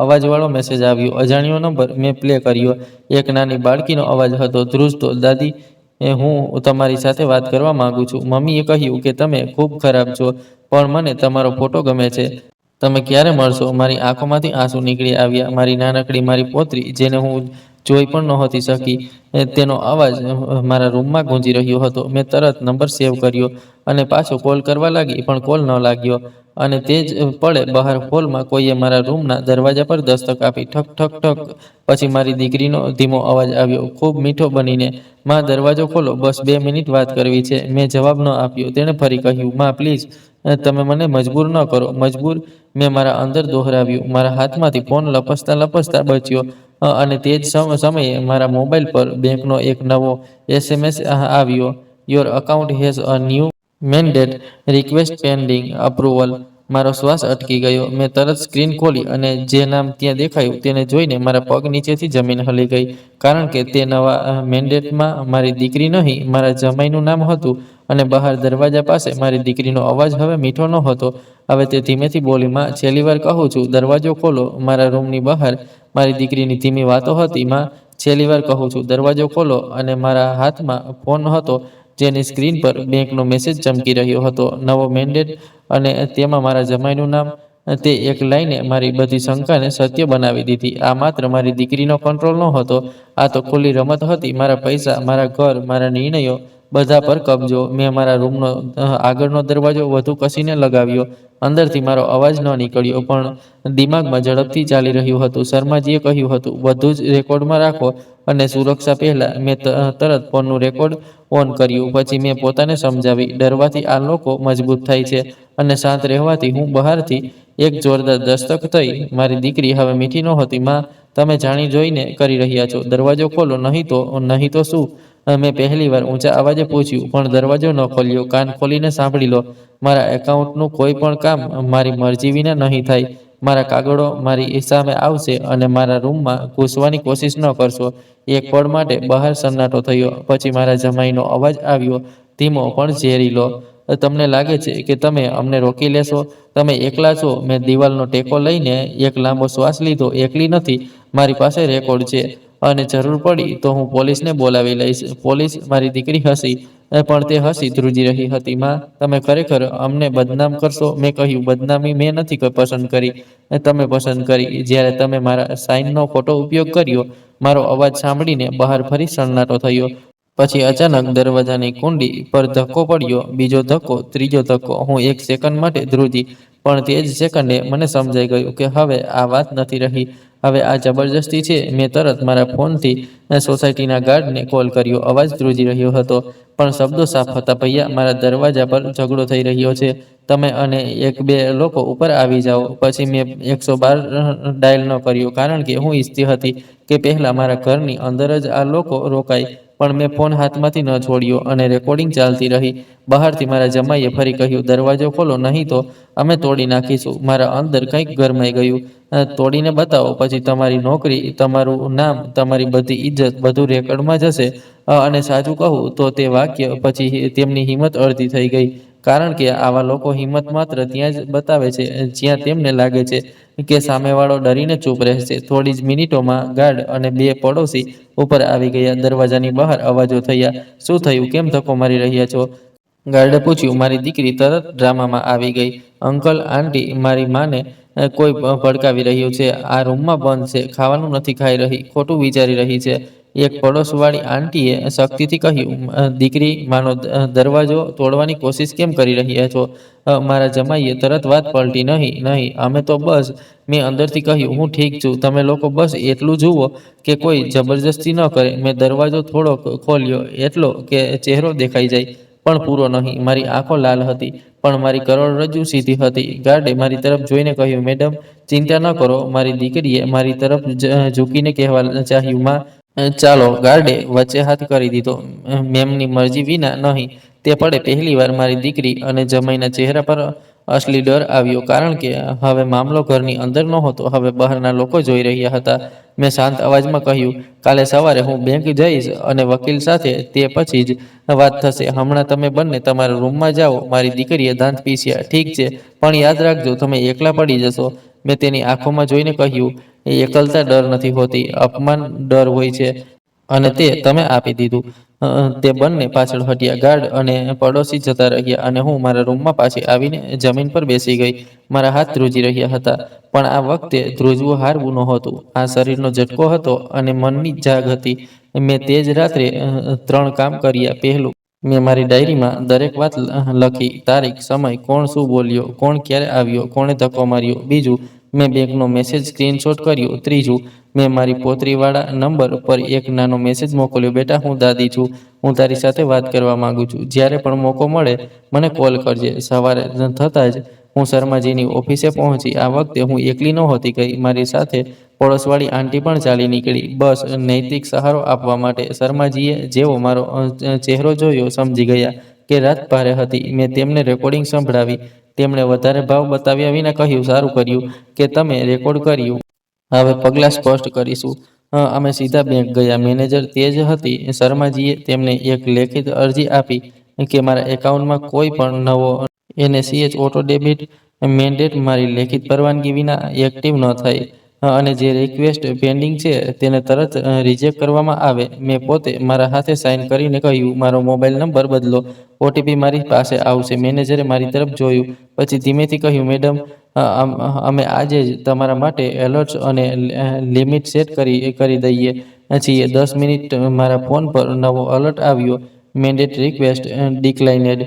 અવાજવાળો મેસેજ આવ્યો. અજાણ્યો નંબર. મેં પ્લે કર્યો. એક નાની બાળકીનો અવાજ હતો, ધ્રુજતો, દાદી, હું તમારી સાથે વાત કરવા માંગુ છું. મમ્મીએ કહ્યું કે તમે ખૂબ ખરાબ છો, પણ મને તમારો ફોટો ગમે છે. તમે ક્યારે મળશો? મારી આંખોમાંથી આંસુ નીકળી આવ્યા. મારી નાનકડી, મારી પોતરી, જેને હું જોઈ પણ નહોતી શકી, તેનો અવાજ મારા રૂમમાં ગુંજી રહ્યો હતો. મેં તરત નંબર સેવ કર્યો અને પાછો કોલ કરવા લાગી, પણ કોલ ન લાગ્યો. અને તે જ પળે બહાર હોલમાં કોઈએ મારા રૂમના દરવાજા પર દસ્તક આપી. ઠક ઠક ઠક. પછી મારી દીકરીનો ધીમો અવાજ આવ્યો, ખૂબ મીઠો બનીને, માં, દરવાજો ખોલો, બસ 2 મિનિટ વાત કરવી છે. મેં જવાબ ન આપ્યો. તેણે ફરી કહ્યું, માં, પ્લીઝ, તમે મને મજબૂર ન કરો. મજબૂર? મેં મારા અંદર દોહરાવ્યું. મારા હાથમાંથી ફોન લપસતા લપસતા બચ્યો. અને તે જ સમયે મારા મોબાઈલ પર બેંકનો એક નવો SMS આવ્યો, your account has a new mandate, request pending approval. મારો શ્વાસ અટકી ગયો. મેં તરત સ્ક્રીન ખોલી અને જે નામ ત્યાં દેખાયું તેને જોઈને મારા પગ નીચેથી જમીન હલી ગઈ. કારણ કે તે નવા મેન્ડેટમાં મારી દીકરી નહીં, મારા જમાઈનું નામ હતું. અને બહાર દરવાજા પાસે મારી દીકરીનો અવાજ હવે મીઠો નહોતો. હવે તે ધીમેથી બોલી, માં, છેલ્લી વાર કહું છું, દરવાજો ખોલો. મારા રૂમની બહાર મારી દીકરીની ધીમી વાતો હતી, માં, છેલ્લી વાર કહું છું, દરવાજો ખોલો. અને મારા હાથમાં ફોન હતો, જેની સ્ક્રીન પર બેંકનો મેસેજ ચમકી રહ્યો હતો, નવો મેન્ડેટ, અને તેમાં મારા જમાઈનું નામ. તે એક લાઈને મારી બધી શંકાને સત્ય બનાવી દીધી. આ માત્ર મારી દીકરીનો કંટ્રોલ નહોતો, આ તો ખુલ્લી રમત હતી. મારા પૈસા, મારા ઘર, મારા નિર્ણયો, બધા પર કબજો. મેં મારા રૂમનો આગળનો દરવાજો વધુ કસીને લગાવ્યો. અંદરથી મારો અવાજ ન નીકળ્યો, પણ દિમાગમાં ઝડપથી ચાલી રહ્યું હતું. શર્માજીએ કહ્યું હતું, બધું જ રેકોર્ડમાં રાખો. અને સુરક્ષા પહેલાં મેં તરત ફોનનું રેકોર્ડ ઓન કર્યું. પછી મેં પોતાને સમજાવી, ડરવાથી આ લોકો મજબૂત થાય છે, અને શાંત રહેવાથી હું બહારથી એક જોરદાર દસ્તક થઈ. મારી દીકરી હવે મીઠી નહોતી. માં, તમે જાણી જોઈને કરી રહ્યા છો. દરવાજો ખોલો, નહીં તો શું? મેં પહેલી વાર ઊંચા અવાજે પૂછ્યું, પણ દરવાજો ન ખોલ્યો. કાન ખોલીને સાંભળી લો. મારા એકાઉન્ટનું કોઈ પણ કામ મારી મરજી વિના નહીં થાય. મારા કાગળો મારી સામે આવશે અને મારા રૂમમાં ઘૂસવાની કોશિશ ન કરશો. એક પળ માટે બહાર સન્નાટો થયો. પછી મારા જમાઈનો અવાજ આવ્યો, ધીમો પણ ઝેરીલો. તમને લાગે છે કે તમે અમને રોકી લેશો? તમે એકલા છો? મેં દિવાલનો ટેકો લઈને એક લાંબો શ્વાસ લીધો. એકલી નથી. મારી પાસે રેકોર્ડ છે. અને જરૂર પડી તો હું પોલીસને બોલાવી લઈશ. પોલીસ? મારી દીકરી હસી. પણ તે હસી ધ્રુજી રહી હતી. માં, તમે ખરેખર અમને બદનામ કરશો? મેં કહ્યું, બદનામી મેં નથી પસંદ કરી. તમે પસંદ કરી. જ્યારે તમે મારા સાઇનનો ખોટો ઉપયોગ કર્યો. મારો અવાજ સાંભળીને બહાર ફરી સન્નાટો થયો. પછી અચાનક દરવાજાની કુંડી પર ધક્કો પડ્યો. બીજો ધક્કો, ત્રીજો ધક્કો. હું એક સેકન્ડ માટે ધ્રુજી. પણ તે જ સેકન્ડે મને સમજાઈ ગયું કે હવે આ વાત નથી રહી. હવે આ જબરજસ્તી છે. મેં તરત મારા ફોનથી સોસાયટીના ગાર્ડને કોલ કર્યો. અવાજ ધ્રુજી રહ્યો હતો, પણ શબ્દો સાફ હતા. ભૈયા, મારા દરવાજા પર ઝઘડો થઈ રહ્યો છે. તમે અને એક બે લોકો ઉપર આવી જાઓ. પછી મેં 112 ડાયલ ન કર્યો, કારણ કે હું ઈચ્છતી હતી કે પહેલા મારા ઘરની અંદર જ આ લોકો રોકાય. પણ મેં ફોન હાથમાંથી ન છોડ્યો અને રેકોર્ડિંગ ચાલતી રહી. બહારથી મારા જમાઈએ ફરી કહ્યું, દરવાજો ખોલો, નહીં તો અમે તોડી નાખીશું. મારા અંદર કંઈક ગરમાઈ ગયું. તોડીને બતાવો. પછી તમારી નોકરી, તમારું નામ, તમારી બધી ઇજ્જત, બધું રેકોર્ડમાં જશે. અને સાચું કહું તો તે વાક્ય પછી તેમની હિંમત અડધી થઈ ગઈ. કારણ કે આવા લોકો હિંમત માત્ર ત્યાં જ બતાવે છે જ્યાં તેમને લાગે છે કે સામેવાળો ડરીને ચૂપ રહેશે. થોડી જ મિનિટોમાં ગાર્ડ અને બે પડોશી ઉપર આવી ગયા. દરવાજાની બહાર અવાજો થયા. શું થયું? કેમ ધક્કો મારી રહ્યા છો? ગાર્ડે પૂછ્યું. મારી દીકરી તરત ડ્રામામાં આવી ગઈ. અંકલ, આંટી, મારી માને કોઈ ભડકાવી રહ્યું છે. આ રૂમમાં બંધ છે. ખાવાનું નથી ખાઈ રહી. ખોટું વિચારી રહી છે. એક પડોશવાળી આંટીએ શક્તિથી કહ્યું, દીકરી, માનો દરવાજો તોડવાની કોશિશ કેમ કરી રહ્યા છો? મારા જમાઈએ તરત વાત પલટી, નહીં, નહીં, અમે તો બસ. મેં અંદરથી કહ્યું, હું ઠીક છું. તમે લોકો બસ એટલું જુઓ કે કોઈ જબરજસ્તી ન કરે. મેં દરવાજો થોડો ખોલ્યો, એટલો કે ચહેરો દેખાઈ જાય, પણ પૂરો નહીં. મારી આંખો લાલ હતી, પણ મારી કરોડરજ્જુ સીધી હતી. ગાર્ડે મારી તરફ જોઈને કહ્યું, મેડમ, ચિંતા ન કરો. મારી દીકરીએ મારી તરફ ઝૂકીને કહેવા ચાહ્યું, માં. ચાલો. ગાર્ડે વચ્ચે હાથ કરી દીધો. મેમની મરજી વિના નહીં. તે પળે પહેલીવાર મારી દીકરી અને જમાઈના ચહેરા પર અસલી ડર આવ્યો, કારણ કે હવે મામલો ઘરની અંદર નહોતો. હવે બહારના લોકો જોઈ રહ્યા હતા. મેં શાંત અવાજમાં કહ્યું, કાલે સવારે હું બેંક જઈશ અને વકીલ સાથે. તે પછી જ વાત થશે. હમણાં તમે બંને તમારા રૂમમાં જાઓ. મારી દીકરીએ દાંત પીસ્યા. ઠીક છે, પણ યાદ રાખજો, તમે એકલા પડી જશો. મેં તેની આંખોમાં જોઈને કહ્યું, એકલતા ડર નથી હોતી, અપમાન ડર હોય છે. અને તે તમે આપી દીધું. તે બંને પાછળ હટ્યા. ગાર્ડ અને પડોશી જતા રહ્યા અને હું મારા રૂમમાં પાછી આવીને જમીન પર બેસી ગઈ. મારા હાથ ધ્રુજી રહ્યા હતા, પણ આ વખતે ધ્રુજવું હારવું નહોતું. આ શરીરનો ઝટકો હતો અને મનની જાગ હતી. મેં તે જ રાત્રે 3 કામ કર્યા. પહેલું, મેં મારી ડાયરીમાં દરેક વાત લખી. તારીખ, સમય, કોણ શું બોલ્યો, કોણ ક્યારે આવ્યો, કોણે ધક્કો માર્યો. બીજું, મેં બેંકનો મેસેજ સ્ક્રીનશોટ કર્યો. ત્રીજું, મેં મારી પોતરીવાળા નંબર પર એક નાનો મેસેજ મોકલ્યો, બેટા, હું દાદી છું. હું તારી સાથે વાત કરવા માંગુ છું. જ્યારે પણ મોકો મળે મને કોલ કરજે. સવારે થતાં જ હું શર્માજીની ઓફિસે પહોંચી. આ વખતે હું એકલી નહોતી ગઈ. મારી સાથે પડોશવાળી આંટી પણ ચાલી નીકળી, બસ નૈતિક સહારો આપવા માટે. શર્માજીએ જેવો મારો ચહેરો જોયો, સમજી ગયા કે રાત ભારે હતી. મેં તેમને રેકોર્ડિંગ સંભળાવી. તેમણે વધારે ભાવ બતાવ્યા વિના કહ્યું, સારું કર્યું કે તમે રેકોર્ડ કર્યું. હવે પગલાં સ્પષ્ટ કરીશું. અમે સીધા બેંક ગયા. મેનેજર તે જ હતી. શર્માજીએ તેમને એક લેખિત અરજી આપી કે મારા એકાઉન્ટમાં કોઈ પણ નવો NACH ઓટો ડેબિટ મેન્ડેટ મારી લેખિત પરવાનગી વિના એક્ટિવ ન થાય. અને જે રિક્વેસ્ટ પેન્ડિંગ છે તેને તરત રિજેક્ટ કરવામાં આવે. મેં પોતે મારા હાથે સાઇન કરીને કહ્યું, મારો મોબાઈલ નંબર બદલો, OTP મારી પાસે આવશે. મેનેજરે મારી તરફ જોયું, પછી ધીમેથી કહ્યું, મેડમ, અમે આજે જ તમારા માટે એલર્ટ્સ અને લિમિટ સેટ કરી દઈએ છીએ. 10 મિનિટ. મારા ફોન પર નવો અલર્ટ આવ્યો, મેન્ડેટ રિક્વેસ્ટ ડિક્લાઇનેડ.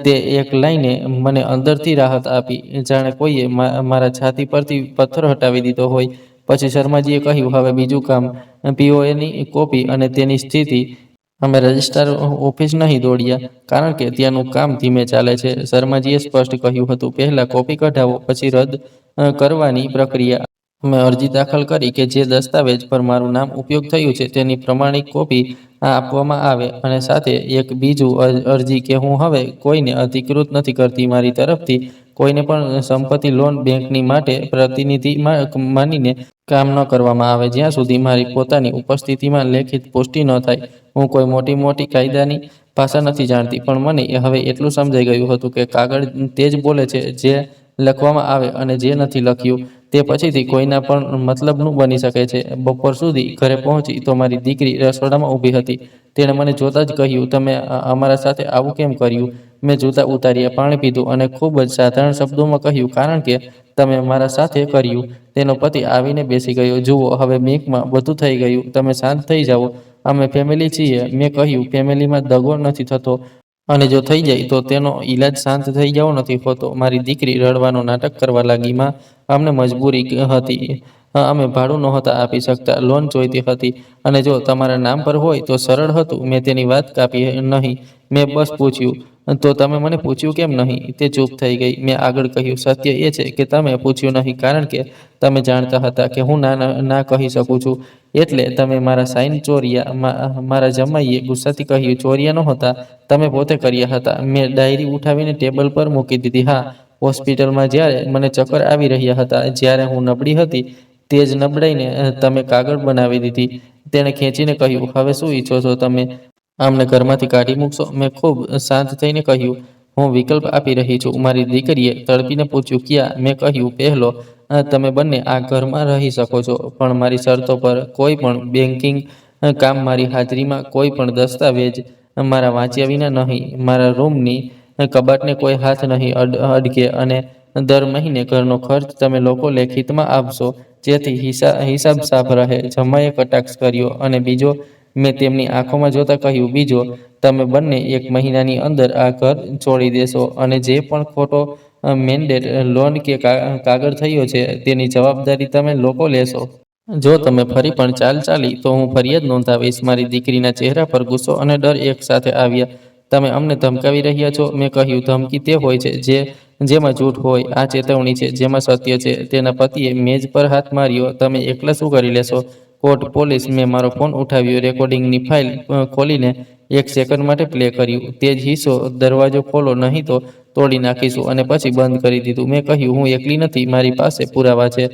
તે એક લાઈને મને અંદરથી રાહત આપી, જાણે કોઈએ મારા છાતી પરથી પથ્થર હટાવી દીધો હોય. પછી શર્માજીએ કહ્યું, હવે બીજું કામ, POAની કોપી અને તેની સ્થિતિ. અમે રજિસ્ટ્રાર ઓફિસ નહીં દોડ્યા, કારણ કે ત્યાંનું કામ ધીમે ચાલે છે. શર્માજીએ સ્પષ્ટ કહ્યું હતું, પહેલા કોપી કઢાવો, પછી રદ કરવાની પ્રક્રિયા. મેં અરજી દાખલ કરી કે જે દસ્તાવેજ પર મારું નામ ઉપયોગ થયું છે તેની પ્રમાણિક કોપી આપવામાં આવે અને સાથે એક બીજું અરજી કે હું હવે કોઈને અધિકૃત નથી કરતી મારી તરફથી કોઈને પણ સંપત્તિ લોન બેંકની માટે પ્રતિનિધિ માનીને કામ ન કરવામાં આવે જ્યાં સુધી મારી પોતાની ઉપસ્થિતિમાં લેખિત પુષ્ટિ ન થાય. હું કોઈ મોટી મોટી કાયદાની ભાષા નથી જાણતી પણ મને હવે એટલું સમજાઈ ગયું હતું કે કાગળ તે જ બોલે છે જે લખવામાં આવે અને જે નથી લખ્યું તે પછીથી કોઈના પણ મતલબનું બની શકે છે. બપોર સુધી ઘરે પહોંચી તો મારી દીકરી રસોડામાં ઊભી હતી. તેણે મને જોતાં જ કહ્યું, તમે અમારા સાથે આવું કેમ કર્યું? મેં જૂતા ઉતાર્યા, પાણી પીધું અને ખૂબ જ સાધારણ શબ્દોમાં કહ્યું, કારણ કે તમે મારા સાથે કર્યું. તેનો પતિ આવીને બેસી ગયો. જુઓ, હવે મિલ્કમાં બધું થઈ ગયું. તમે શાંત થઈ જાઓ. અમે ફેમિલી છીએ. મેં કહ્યું, ફેમિલીમાં દગો નથી થતો. અને જો થઈ જાય તો તેનો ઈલાજ શાંત થઈ જવો નથી હોતો. મારી દીકરી રડવાનું નાટક કરવા લાગી. માં, અમને મજબૂરી હતી. અમે ભાડું નહોતા આપી શકતા. લોન જોઈતી હતી. અને જો તમારા નામ પર હોય તો સરળ હતું. મેં તેની વાત કાપી નહીં. મેં બસ પૂછ્યું, તો તમે મને પૂછ્યું કેમ નહીં? તે ચૂપ થઈ ગઈ. મેં આગળ કહ્યું, સત્ય એ છે કે તમે પૂછ્યું નહીં કારણ કે તમે જાણતા હતા કે હું ના કહી શકું છું. એટલે તમે મારા સાઈન ચોર્યા. મારા જમાઈએ ગુસ્સાથી કહ્યું, ચોર્યા નહોતા, તમે પોતે કર્યા હતા. મેં ડાયરી ઉઠાવીને ટેબલ પર મૂકી દીધી. હા, હોસ્પિટલમાં જ્યારે મને ચક્કર આવી રહ્યા હતા, જ્યારે હું નબળી હતી, તે જ નબળાઈને તમે કાગળ બનાવી દીધી. તેણે ખેંચીને કહ્યું, હવે શું ઈચ્છો છો તમે? આમને ઘરમાંથી કાઢી મૂકશો? મેં ખૂબ શાંત થઈને કહ્યું, હું વિકલ્પ આપી રહી છું. મારી દીકરીએ તડપીને પૂછ્યું, ક્યાં? મેં કહ્યું, પહેલો, તમે બંને આ ઘરમાં રહી શકો છો, પણ મારી શરતો પર. કોઈ પણ બેન્કિંગ કામ મારી હાજરીમાં, કોઈ પણ દસ્તાવેજ મારા વાંચ્યા વિના નહીં, મારા રૂમની કબાટને કોઈ હાથ નહીં અડકે અને દર મહિને ઘરનો ખર્ચ તમે લોકો લેખિતમાં આપશો, જેથી હિસાબ સાફ રહે. જમાઈએ કટાક્ષ કર્યો. અને બીજો? મેં તેમની આંખોમાં જોતા કહ્યું, બીજો, તમે બંને 1 મહિનાની અંદર આ ઘર છોડી દેશો અને જે પણ ખોટો મેન્ડેટ લોન કે કાગળ થયો છે તેની જવાબદારી તમે લોકો લેશો. જો તમે ફરી પણ ચાલી તો હું ફરિયાદ નોંધાવીશ. મારી દીકરીના ચહેરા પર ગુસ્સો અને ડર એક સાથે આવ્યા. તમે અમને ધમકાવી રહ્યા છો? મેં કહ્યું, ધમકી તે હોય છે જેમાં જૂઠ હોય. આ ચેતવણી છે જેમાં સત્ય છે. તેના પતિએ મેજ પર હાથ માર્યો. તમે એકલા શું કરી લેશો? Court, police. મેં મારો ફોન ઉઠાવ્યો, રેકોર્ડિંગની ફાઇલ ખોલીને 1 સેકન્ડ માટે પ્લે કર્યું. તે જ હિસ્સો, દરવાજો ખોલો નહીં તો તોડી નાખીશું. અને પછી બંધ કરી દીધું. મેં કહ્યું, હું એકલી નથી, મારી પાસે પુરાવા છે.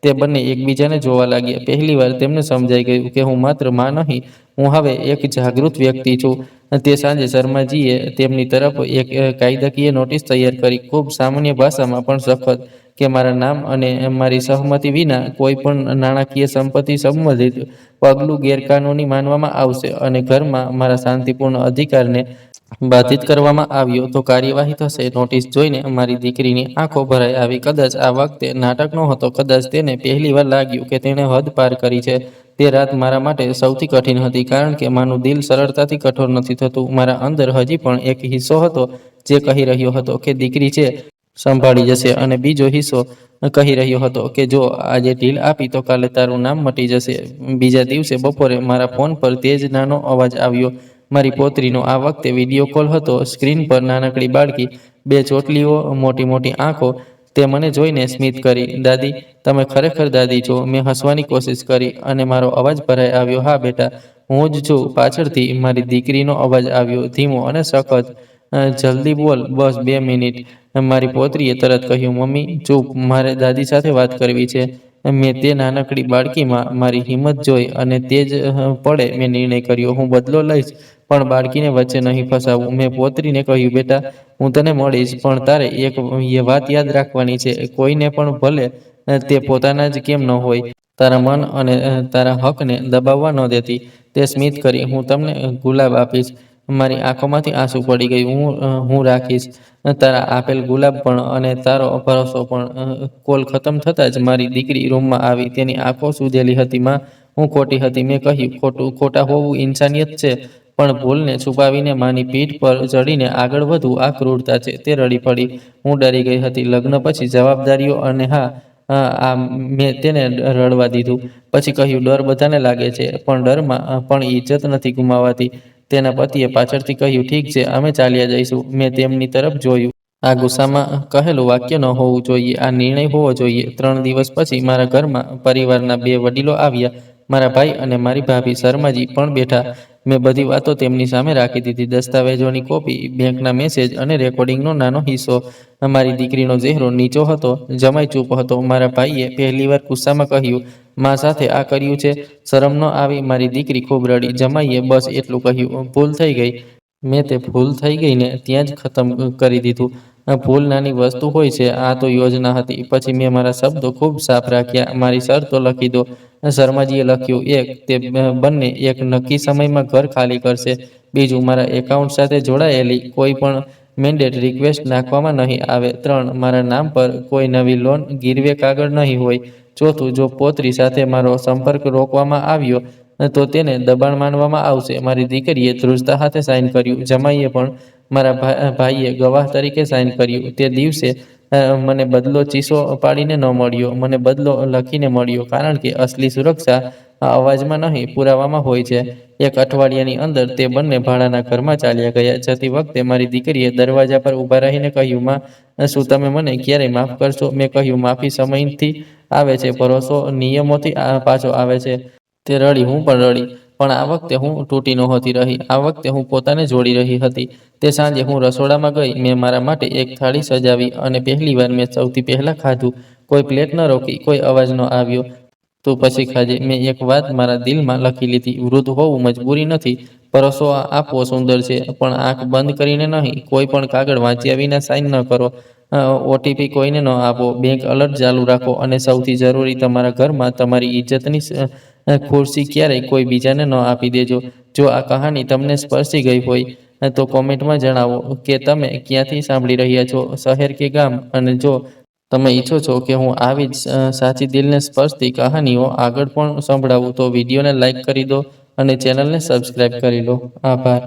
તે બંને એકબીજાને જોવા લાગ્યા. પહેલીવાર તેમને સમજાઈ ગયું કે હું માત્ર માં નહીં, હું હવે એક જાગૃત વ્યક્તિ છું. તે સાંજે શર્માજીએ તેમની તરફ એક કાયદાકીય નોટિસ તૈયાર કરી, ખૂબ સામાન્ય ભાષામાં પણ સખત, કે મારા નામ અને મારી સહમતિ વિના કોઈ પણ નાણાકીય સંપત્તિ સંબંધિત પગલું ગેરકાનૂની માનવામાં આવશે અને ઘરમાં મારા શાંતિપૂર્ણ અધિકારને બાધિત કરવામાં આવ્યો તો કાર્યવાહી થશે. નોટિસ જોઈને મારી દીકરીની આંખો ભરાઈ આવી. કદાચ આ વખતે નાટક નહોતો. કદાચ તેને પહેલીવાર લાગ્યું કે તેણે હદ પાર કરી છે. તે રાત મારા માટે સૌથી કઠિન હતી કારણ કે માનું દિલ સરળતાથી કઠોર નથી થતું. મારા અંદર હજી પણ એક હિસ્સો હતો જે કહી રહ્યો હતો કે દીકરી છે, સંભાળી જશે. અને બીજો હિસ્સો કહી રહ્યો હતો કે જો આજે ઢીલ આપી તો કાલે તારું નામ મટી જશે. બીજા દિવસે બપોરે મારા ફોન પર તે જ નાનો અવાજ આવ્યો. મારી પૌત્રીનો. આ વખતે વિડીયો કોલ હતો. સ્ક્રીન પર નાનકડી બાળકી, 2 ચોટલીઓ, મોટી મોટી આંખો. તે મને જોઈને સ્મિત કરી. દાદી, તમે ખરેખર દાદી છો. મેં હસવાની કોશિશ કરી અને મારો અવાજ ભરાઈ આવ્યો. હા બેટા, હું જ છું. પાછળથી મારી દીકરીનો અવાજ આવ્યો, ધીમો અને સખત, જલ્દી બોલ, બસ 2 મિનિટ. મારી પૌત્રીએ તરત કહ્યું, મમ્મી ચૂપ, મારે દાદી સાથે વાત કરવી છે. મેં તે નાનકડી બાળકીમાં મારી હિંમત જોઈ અને તે જ પળે મેં નિર્ણય કર્યો, હું બદલો લઈશ પણ બાળકીને વચ્ચે નહીં ફસાવું. મેં પૌત્રીને કહ્યું, બેટા, હું તને મળીશ, પણ તારે એક વાત યાદ રાખવાની છે. કોઈને પણ, ભલે તે પોતાના જ કેમ ન હોય, તારા મન અને તારા હકને દબાવવા ન દેતી. તે સ્મિત કરી. હું તમને ગુલાબ આપીશ. મારી આંખોમાંથી આંસુ પડી ગયું. હું રાખીશ તારા આપેલ ગુલાબ પણ અને તારો ભરોસો પણ. કોલ ખતમ થતાં જ મારી દીકરી રૂમમાં આવી. તેની આંખો સૂજેલી હતી. માં, હું ખોટી હતી. મેં કહ્યું, ખોટા હોવું ઇન્સાનિયત છે, પણ ભૂલને છુપાવીને માની પીઠ પર ચડીને આગળ વધવું આ ક્રૂરતા છે. તે રડી પડી. હું ડરી ગઈ હતી. લગ્ન પછી જવાબદારીઓ અને મેં તેને રડવા દીધું. પછી કહ્યું, ડર બધાને લાગે છે, પણ ડરમાં પણ ઇજ્જત નથી ગુમાવાતી. તેના પતિએ પાછળથી કહ્યું, ઠીક છે, અમે ચાલ્યા જઈશું. મેં તેમની તરફ જોયું. આ ગુસ્સામાં કહેલું વાક્ય ન હોવું જોઈએ, આ નિર્ણય હોવો જોઈએ. 3 દિવસ પછી મારા ઘરમાં પરિવારના 2 વડીલો આવ્યા. મારા ભાઈ અને મારી ભાભી શર્માજી પણ બેઠા. મેં બધી વાતો તેમની સામે રાખી દીધી. દસ્તાવેજોની કોપી, બેંકના મેસેજ અને રેકોર્ડિંગનો નાનો હિસ્સો. મારી દીકરીનો ચહેરો નીચો હતો. જમાઈ ચૂપ હતો. મારા ભાઈએ પહેલીવાર ગુસ્સામાં કહ્યું, "મા સાથે આ કર્યું છે?" શરમ ન આવી. મારી દીકરી ખૂબ રડી. જમાઈએ બસ એટલું કહ્યું, "ભૂલ થઈ ગઈ." મેં તે ભૂલ થઈ ગઈને ત્યાં જ ખતમ કરી દીધું. ભૂલ નાની વસ્તુ હોય છે, આ તો યોજના હતી. પછી મેં મારા શબ્દો ખૂબ સાફ રાખ્યા. મારી શરતો લખી દો. શર્માજીએ લખ્યું, "1. તે બંને એક નક્કી સમયમાં ઘર ખાલી કરશે. 2. મારા એકાઉન્ટ સાથે જોડાયેલી કોઈ પણ મેન્ડેટ રિક્વેસ્ટ નાખવામાં નહીં આવે. 3. મારા નામ પર કોઈ નવી લોન ગીરવે કાગળ નહીં હોય. 4. જો પૌત્રી સાથે મારો સંપર્ક રોકવામાં આવ્યો તો તેને દબાણ માનવામાં આવશે." મારી દીકરીએ ધ્રુજતા હાથે સાઇન કર્યું. જમાઈએ પણ. મારા ભાઈએ ગવાહ તરીકે સાઇન કર્યું. તે દિવસે મને બદલો ચીસો પાડીને ન મળ્યો, મને બદલો લખીને મળ્યો. કારણ કે અસલી સુરક્ષા અવાજમાં નહીં, પુરાવામાં હોય છે. 1 અઠવાડિયાની અંદર તે બંને ભાડાના ઘરમાં ચાલ્યા ગયા. જતી વખતે મારી દીકરીએ દરવાજા પર ઊભા રહીને કહ્યું, "મા, શું તમે મને ક્યારેય માફ કરશો?" મેં કહ્યું, "માફી સમયથી આવે છે, ભરોસો નિયમોથી પાછો આવે છે." તે રડી. હું પણ રડી. પણ આ વખતે હું તૂટી નહોતી રહી. આ વખતે હું પોતાને જોડી રહી હતી. તે સાંજે હું રસોડામાં ગઈ. મેં મારા માટે એક થાળી સજાવી અને પહેલીવાર મેં સૌથી પહેલાં ખાધું. કોઈ પ્લેટ ન રોકી, કોઈ અવાજ ન આવ્યો. "તું પછી ખાજે." મેં એક વાત મારા દિલમાં લખી લીધી, વૃદ્ધ હોવું મજબૂરી નથી. ભરોસો આપવો સુંદર છે, પણ આંખ બંધ કરીને નહીં. કોઈ પણ કાગળ વાંચ્યા વિના સાઇન ન કરો. ઓટીપી કોઈને ન આપો. બેંક એલર્ટ ચાલુ રાખો. અને સૌથી જરૂરી, તમારા ઘરમાં તમારી ઇજ્જતની ખુરશી ક્યારેય કોઈ બીજાને ન આપી દેજો. જો આ કહાની તમને સ્પર્શી ગઈ હોય તો કોમેન્ટમાં જણાવો કે તમે ક્યાંથી સાંભળી રહ્યા છો, શહેર કે ગામ. અને જો તમે ઈચ્છો છો કે હું આવી જ સાચી દિલને સ્પર્શતી કહાનીઓ આગળ પણ સંભળાવું તો વિડીયોને લાઇક કરી દો અને ચેનલને સબસ્ક્રાઇબ કરી લો. આભાર.